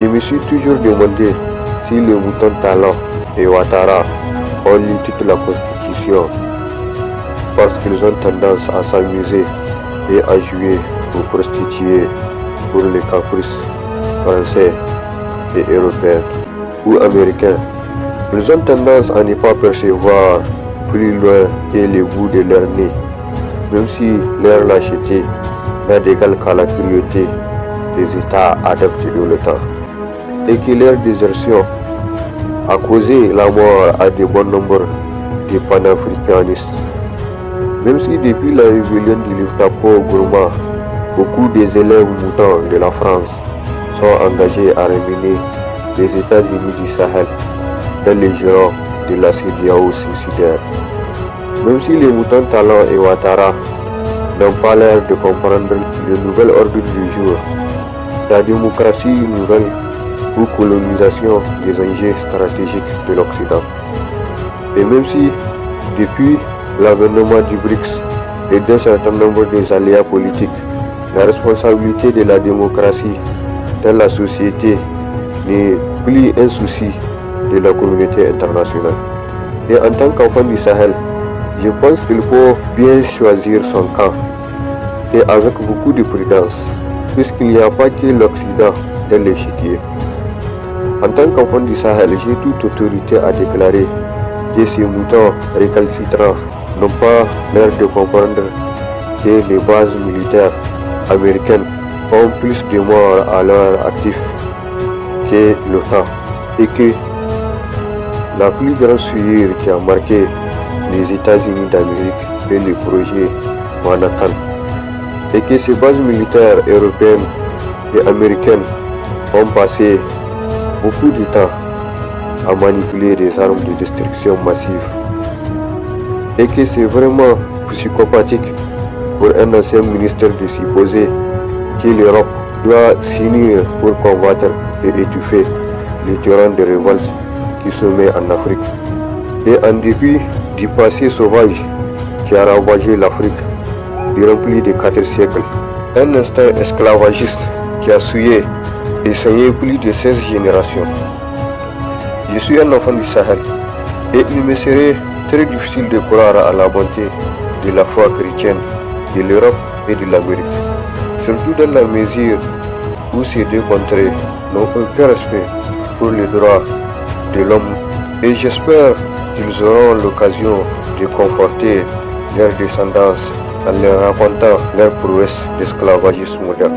Je me suis toujours demandé si les moutons Talon et Ouattara ont lu toute la Constitution parce qu'ils ont tendance à s'amuser et à jouer aux prostituées pour les caprices français et européens ou américains. Ils ont tendance à ne pas percevoir plus loin que le bout de leur nez, même si leur lâcheté n'a d'égal qu'à la cruauté des États adaptés de l'OTAN, et que leur désertion a causé la mort à de bon nombre de panafricanistes. Même si depuis la rébellion du Liptako Gourma, beaucoup des élèves moutons de la France sont engagés à ramener les États-Unis du Sahel dans les giron de la CEDEAO suicidaire. Même si les moutons Talon et Ouattara n'ont pas l'air de comprendre le nouvel ordre du jour, la démocratie nouvelle ou colonisation des enjeux stratégiques de l'Occident. Et même si, depuis l'avènement du BRICS et d'un certain nombre des aléas politiques, la responsabilité de la démocratie dans la société n'est plus un souci de la communauté internationale. Et en tant qu'enfant du Sahel, je pense qu'il faut bien choisir son camp et avec beaucoup de prudence, puisqu'il n'y a pas que l'Occident dans l'échiquier. En tant qu'enfant du Sahel, j'ai toute autorité à déclarer que ces moutons récalcitrants n'ont pas l'air de comprendre que les bases militaires américaines ont plus de morts à leur actif que l'OTAN et que la plus grande souillure qui a marqué les États-Unis d'Amérique est le projet Manhattan et que ces bases militaires européennes et américaines ont passé beaucoup de temps à manipuler des armes de destruction massive et que c'est vraiment psychopathique pour un ancien ministre de supposer que l'Europe doit s'unir pour combattre et étouffer les terrains de révolte qui se met en Afrique. Et en dépit du passé sauvage qui a ravagé l'Afrique durant plus de 4 siècles, un instinct esclavagiste qui a souillé et saigné plus de 16 générations. Je suis un enfant du Sahel et il me serait très difficile de croire à la bonté de la foi chrétienne de l'Europe et de l'Amérique, surtout dans la mesure où ces deux contrées n'ont aucun respect pour les droits de l'homme, et j'espère qu'ils auront l'occasion de conforter leur descendance en leur racontant leur prouesse d'esclavagisme moderne.